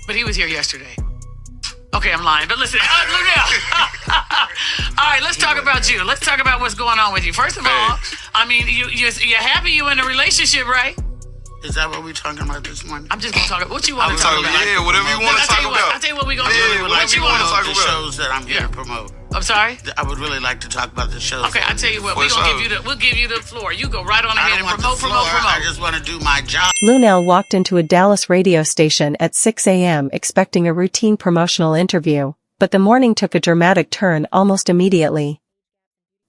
But he was here yesterday. Okay, I'm lying. But listen, Luenell. All right, let's talk about you. Let's talk about what's going on with you. First of all, I mean, you're happy you're in a relationship, right? Is that what we're talking about this morning? I'm just going to talk about what you want to talk about. Yeah, whatever you want to talk about. I'll tell you what we're going to do. What you want to talk about? The shows that I'm here to promote. I'm sorry? I would really like to talk about the shows. Okay, I'll tell you what. We'll give you the floor. You go right on ahead and promote. I just want to do my job. Luenell walked into a Dallas radio station at 6 a.m. expecting a routine promotional interview, but the morning took a dramatic turn almost immediately.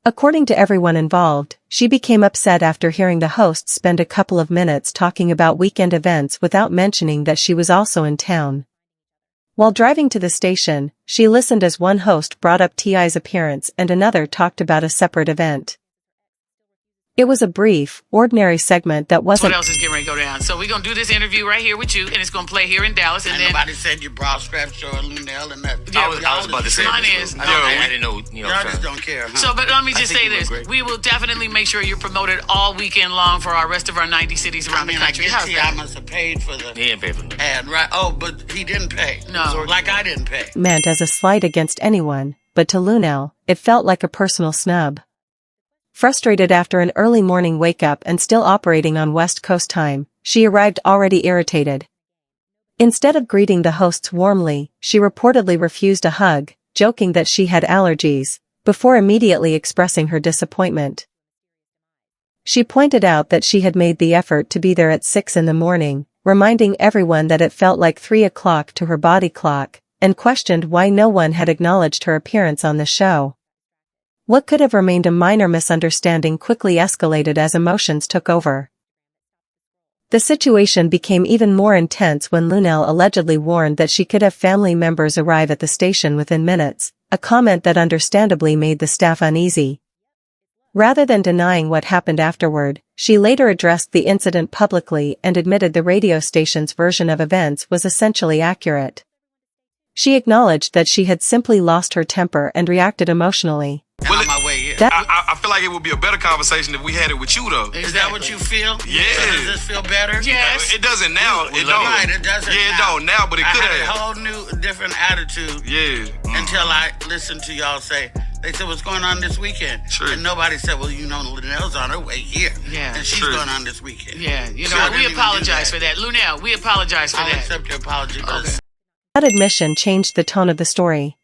According to everyone involved, she became upset after hearing the host spend a couple of minutes talking about weekend events without mentioning that she was also in town. While driving to the station, she listened as one host brought up T.I.'s appearance and another talked about a separate event. It was a brief, ordinary segment that wasn't— What else is getting ready to go down? So we're going to do this interview right here with you, and it's going to play here in Dallas. And then nobody said your bra straps or Luenell and that. Yeah, I was about to say mine that. is. I didn't know. Y'all just don't care, huh? So, but let me just say this. We will definitely make sure you're promoted all weekend long for our rest of our 90 cities around the country. I guess I must have paid for the He didn't pay for the ad, right? Oh, but he didn't pay. No. Like I didn't pay. Meant as a slight against anyone, but to Luenell, it felt like a personal snub. Frustrated after an early morning wake-up and still operating on West Coast time, she arrived already irritated. Instead of greeting the hosts warmly, she reportedly refused a hug, joking that she had allergies, before immediately expressing her disappointment. She pointed out that she had made the effort to be there at 6 in the morning, reminding everyone that it felt like 3 o'clock to her body clock, and questioned why no one had acknowledged her appearance on the show. What could have remained a minor misunderstanding quickly escalated as emotions took over. The situation became even more intense when Luenell allegedly warned that she could have family members arrive at the station within minutes, a comment that understandably made the staff uneasy. Rather than denying what happened afterward, she later addressed the incident publicly and admitted the radio station's version of events was essentially accurate. She acknowledged that she had simply lost her temper and reacted emotionally. On my way here. I feel like it would be a better conversation if we had it with you, though. Is that what you feel? Yeah. So does this feel better? Yes. It doesn't now. It don't. Right, it doesn't. Yeah, it don't now, but it could I had have. a whole new, different attitude. Yeah. Until I listened to y'all say, they said, what's going on this weekend? Sure. And nobody said, well, you know, Luenell's on her way here. Yeah. And she's going on this weekend. Yeah, you know, So we apologize for that. Luenell, we apologize for I'll that. accept your apology. Okay. That admission changed the tone of the story.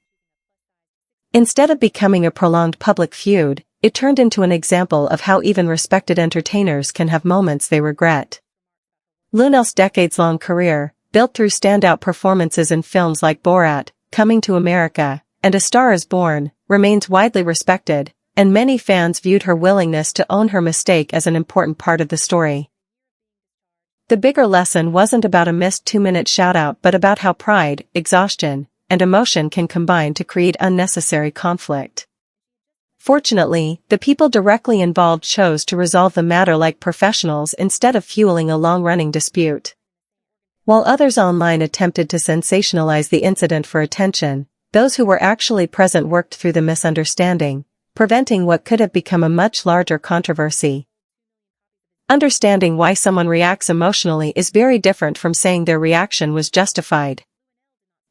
Instead of becoming a prolonged public feud, it turned into an example of how even respected entertainers can have moments they regret. Luenell's decades-long career, built through standout performances in films like Borat, Coming to America, and A Star is Born, remains widely respected, and many fans viewed her willingness to own her mistake as an important part of the story. The bigger lesson wasn't about a missed 2-minute shout-out but about how pride, exhaustion, and emotion can combine to create unnecessary conflict. Fortunately, the people directly involved chose to resolve the matter like professionals instead of fueling a long-running dispute. While others online attempted to sensationalize the incident for attention, those who were actually present worked through the misunderstanding, preventing what could have become a much larger controversy. Understanding why someone reacts emotionally is very different from saying their reaction was justified.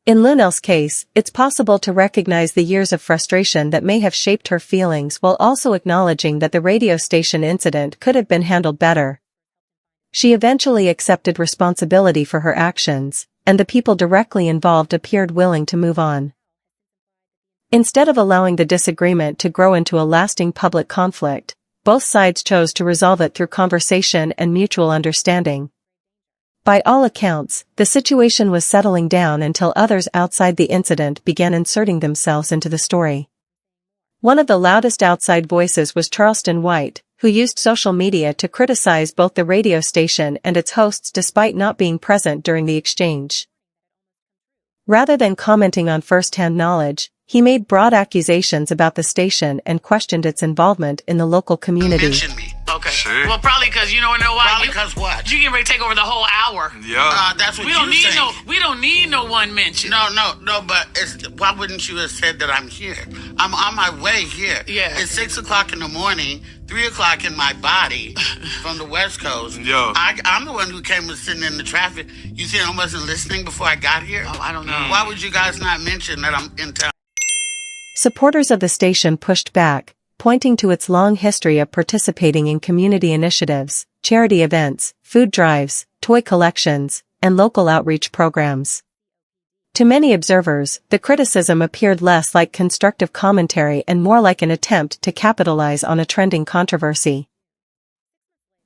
In Luenell's case, it's possible to recognize the years of frustration that may have shaped her feelings while also acknowledging that the radio station incident could have been handled better. She eventually accepted responsibility for her actions, and the people directly involved appeared willing to move on. Instead of allowing the disagreement to grow into a lasting public conflict, both sides chose to resolve it through conversation and mutual understanding. By all accounts, the situation was settling down until others outside the incident began inserting themselves into the story. One of the loudest outside voices was Charleston White, who used social media to criticize both the radio station and its hosts despite not being present during the exchange. Rather than commenting on first-hand knowledge, he made broad accusations about the station and questioned its involvement in the local community. Mention me. Okay. Sure. Well, probably because you know why. Probably because what? You getting ready to take over the whole hour. Yeah. That's what We don't you need say. we don't need no one mention. No, but why wouldn't you have said that I'm here? I'm on my way here. Yeah. It's 6 o'clock in the morning, 3 o'clock in my body from the West Coast. Yeah. I'm the one who came and sitting in the traffic. You think I wasn't listening before I got here? Oh, I don't know. Why would you guys not mention that I'm in town? Supporters of the station pushed back, pointing to its long history of participating in community initiatives, charity events, food drives, toy collections, and local outreach programs. To many observers, the criticism appeared less like constructive commentary and more like an attempt to capitalize on a trending controversy.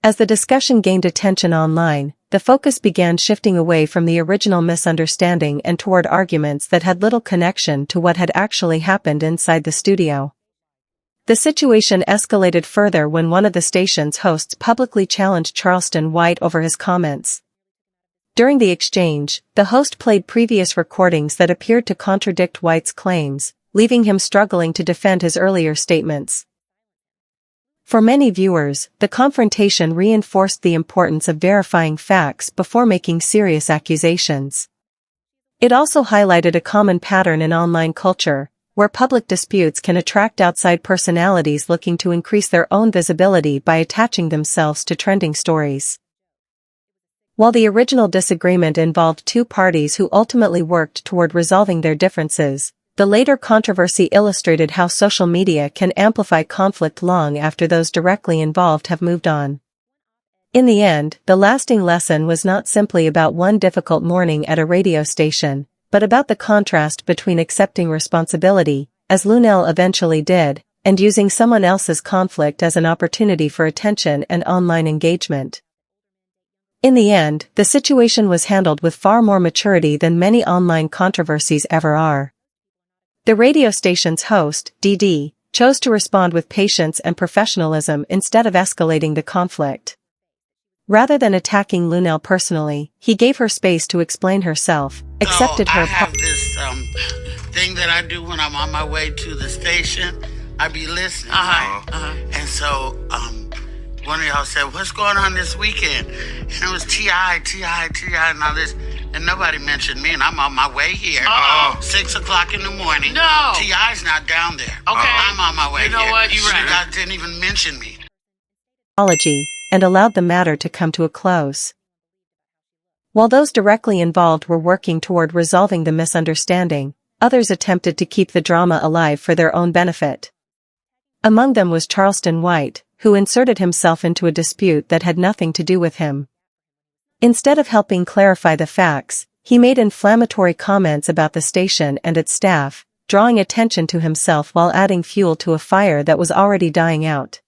As the discussion gained attention online, the focus began shifting away from the original misunderstanding and toward arguments that had little connection to what had actually happened inside the studio. The situation escalated further when one of the station's hosts publicly challenged Charleston White over his comments. During the exchange, the host played previous recordings that appeared to contradict White's claims, leaving him struggling to defend his earlier statements. For many viewers, the confrontation reinforced the importance of verifying facts before making serious accusations. It also highlighted a common pattern in online culture, where public disputes can attract outside personalities looking to increase their own visibility by attaching themselves to trending stories. While the original disagreement involved two parties who ultimately worked toward resolving their differences, the later controversy illustrated how social media can amplify conflict long after those directly involved have moved on. In the end, the lasting lesson was not simply about one difficult morning at a radio station, but about the contrast between accepting responsibility, as Luenell eventually did, and using someone else's conflict as an opportunity for attention and online engagement. In the end, the situation was handled with far more maturity than many online controversies ever are. The radio station's host, DD, chose to respond with patience and professionalism instead of escalating the conflict. Rather than attacking Luenell personally, he gave her space to explain herself, accepted her. I have this thing that I do when I'm on my way to the station. I be listening. And so one of y'all said, "What's going on this weekend?" And it was T.I., and all this. And nobody mentioned me, and I'm on my way here. 6 o'clock in the morning. No. T.I.'s not down there. Okay. I'm on my way here. You know what? You're right. You guys didn't even mention me. Apology, and allowed the matter to come to a close. While those directly involved were working toward resolving the misunderstanding, others attempted to keep the drama alive for their own benefit. Among them was Charleston White, who inserted himself into a dispute that had nothing to do with him. Instead of helping clarify the facts, he made inflammatory comments about the station and its staff, drawing attention to himself while adding fuel to a fire that was already dying out.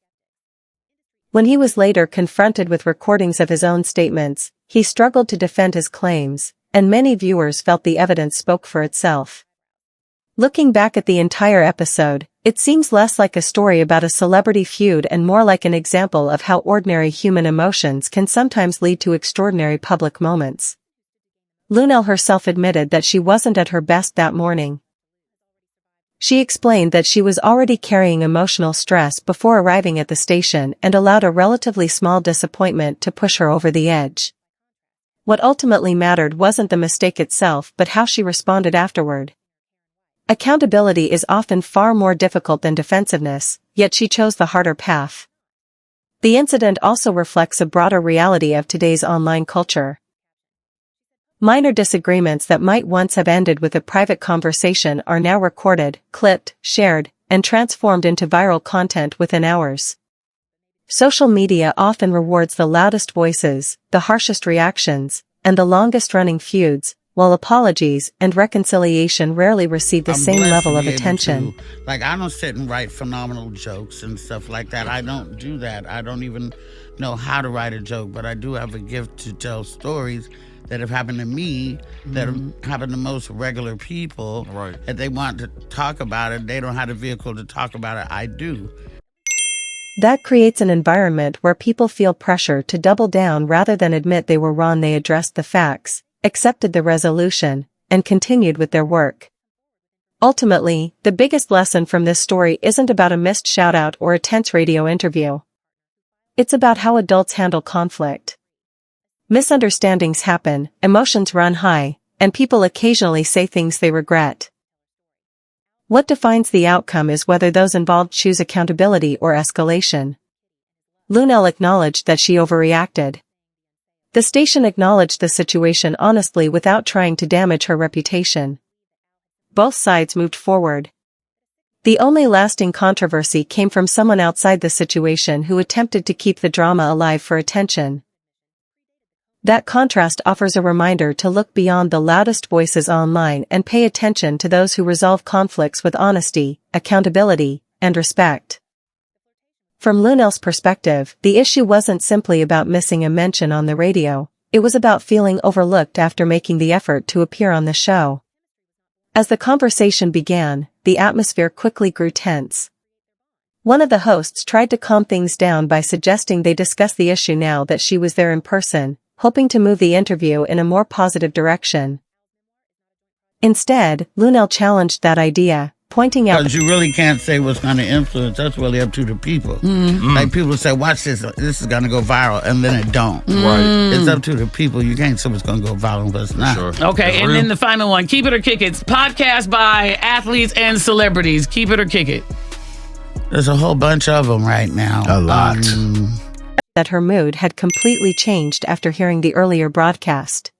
When he was later confronted with recordings of his own statements, he struggled to defend his claims, and many viewers felt the evidence spoke for itself. Looking back at the entire episode, it seems less like a story about a celebrity feud and more like an example of how ordinary human emotions can sometimes lead to extraordinary public moments. Luenell herself admitted that she wasn't at her best that morning. She explained that she was already carrying emotional stress before arriving at the station and allowed a relatively small disappointment to push her over the edge. What ultimately mattered wasn't the mistake itself but how she responded afterward. Accountability is often far more difficult than defensiveness, yet she chose the harder path. The incident also reflects a broader reality of today's online culture. Minor disagreements that might once have ended with a private conversation are now recorded, clipped, shared, and transformed into viral content within hours. Social media often rewards the loudest voices, the harshest reactions, and the longest-running feuds, while apologies and reconciliation rarely receive the same level of attention. Like, I don't sit and write phenomenal jokes and stuff like that. I don't do that. I don't even know how to write a joke, but I do have a gift to tell stories that have happened to me, that have happened to most regular people. Right. If they want to talk about it, they don't have the vehicle to talk about it. I do. That creates an environment where people feel pressure to double down rather than admit they were wrong. They addressed the facts, accepted the resolution, and continued with their work. Ultimately, the biggest lesson from this story isn't about a missed shout-out or a tense radio interview. It's about how adults handle conflict. Misunderstandings happen, emotions run high, and people occasionally say things they regret. What defines the outcome is whether those involved choose accountability or escalation. Luenell acknowledged that she overreacted. The station acknowledged the situation honestly without trying to damage her reputation. Both sides moved forward. The only lasting controversy came from someone outside the situation who attempted to keep the drama alive for attention. That contrast offers a reminder to look beyond the loudest voices online and pay attention to those who resolve conflicts with honesty, accountability, and respect. From Luenell's perspective, the issue wasn't simply about missing a mention on the radio, it was about feeling overlooked after making the effort to appear on the show. As the conversation began, the atmosphere quickly grew tense. One of the hosts tried to calm things down by suggesting they discuss the issue now that she was there in person, hoping to move the interview in a more positive direction. Instead, Luenell challenged that idea, pointing out because you really can't say what's going to influence. That's really up to the people. Like people say, watch this is going to go viral, and then it don't. Right. It's up to the people. You can't say what's going to go viral, but it's not. Sure. Okay, and then the final one, keep it or kick it. Podcast by athletes and celebrities. Keep it or kick it. There's a whole bunch of them right now. A lot. that her mood had completely changed after hearing the earlier broadcast.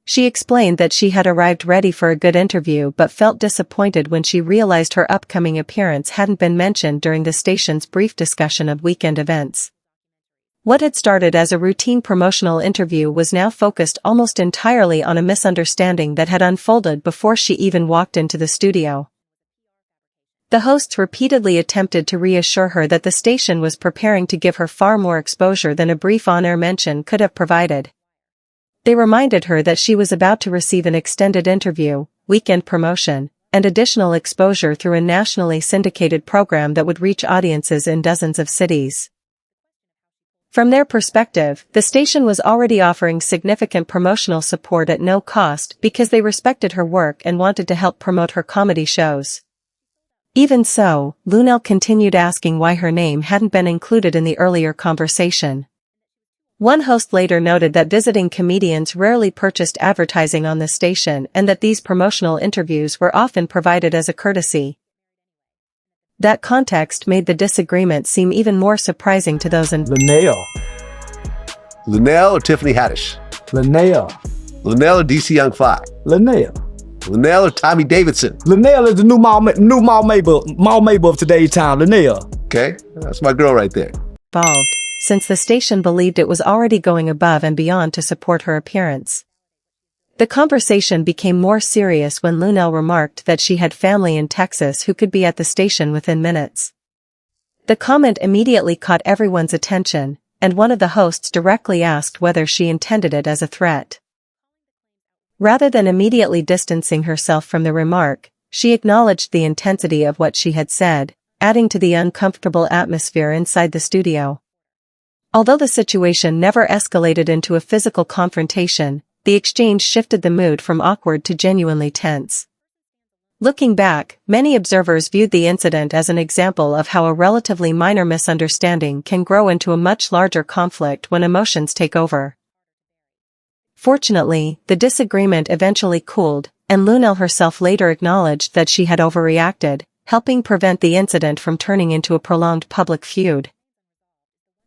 She explained that she had arrived ready for a good interview but felt disappointed when she realized her upcoming appearance hadn't been mentioned during the station's brief discussion of weekend events. What had started as a routine promotional interview was now focused almost entirely on a misunderstanding that had unfolded before she even walked into the studio. The hosts repeatedly attempted to reassure her that the station was preparing to give her far more exposure than a brief on-air mention could have provided. They reminded her that she was about to receive an extended interview, weekend promotion, and additional exposure through a nationally syndicated program that would reach audiences in dozens of cities. From their perspective, the station was already offering significant promotional support at no cost because they respected her work and wanted to help promote her comedy shows. Even so, Luenell continued asking why her name hadn't been included in the earlier conversation. One host later noted that visiting comedians rarely purchased advertising on the station and that these promotional interviews were often provided as a courtesy. That context made the disagreement seem even more surprising to those in Luenell. Luenell or Tiffany Haddish? Luenell. Luenell or DC Young Fly? Luenell. Luenell or Tommy Davidson? Luenell is the new Mall Mabel of today's time. Luenell. Okay, that's my girl right there. involved, since the station believed it was already going above and beyond to support her appearance. The conversation became more serious when Luenell remarked that she had family in Texas who could be at the station within minutes. The comment immediately caught everyone's attention, and one of the hosts directly asked whether she intended it as a threat. Rather than immediately distancing herself from the remark, she acknowledged the intensity of what she had said, adding to the uncomfortable atmosphere inside the studio. Although the situation never escalated into a physical confrontation, the exchange shifted the mood from awkward to genuinely tense. Looking back, many observers viewed the incident as an example of how a relatively minor misunderstanding can grow into a much larger conflict when emotions take over. Fortunately, the disagreement eventually cooled, and Luenell herself later acknowledged that she had overreacted, helping prevent the incident from turning into a prolonged public feud.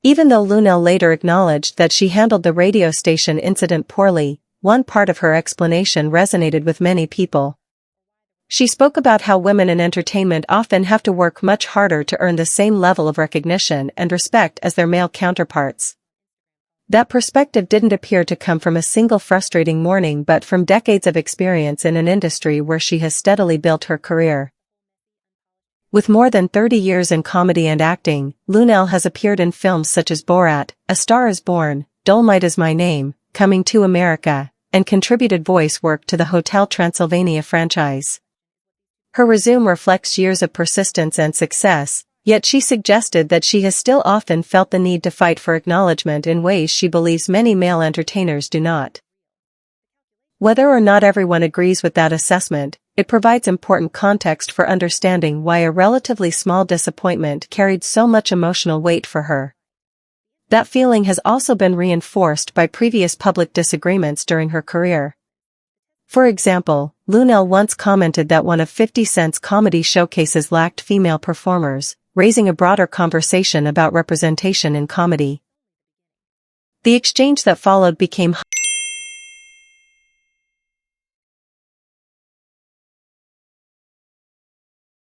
Even though Luenell later acknowledged that she handled the radio station incident poorly, one part of her explanation resonated with many people. She spoke about how women in entertainment often have to work much harder to earn the same level of recognition and respect as their male counterparts. That perspective didn't appear to come from a single frustrating morning but from decades of experience in an industry where she has steadily built her career. With more than 30 years in comedy and acting, Luenell has appeared in films such as Borat, A Star is Born, Dolomite Is My Name, Coming to America, and contributed voice work to the Hotel Transylvania franchise. Her resume reflects years of persistence and success, yet she suggested that she has still often felt the need to fight for acknowledgement in ways she believes many male entertainers do not. Whether or not everyone agrees with that assessment, it provides important context for understanding why a relatively small disappointment carried so much emotional weight for her. That feeling has also been reinforced by previous public disagreements during her career. For example, Luenell once commented that one of 50 Cent's comedy showcases lacked female performers, raising a broader conversation about representation in comedy. The exchange that followed became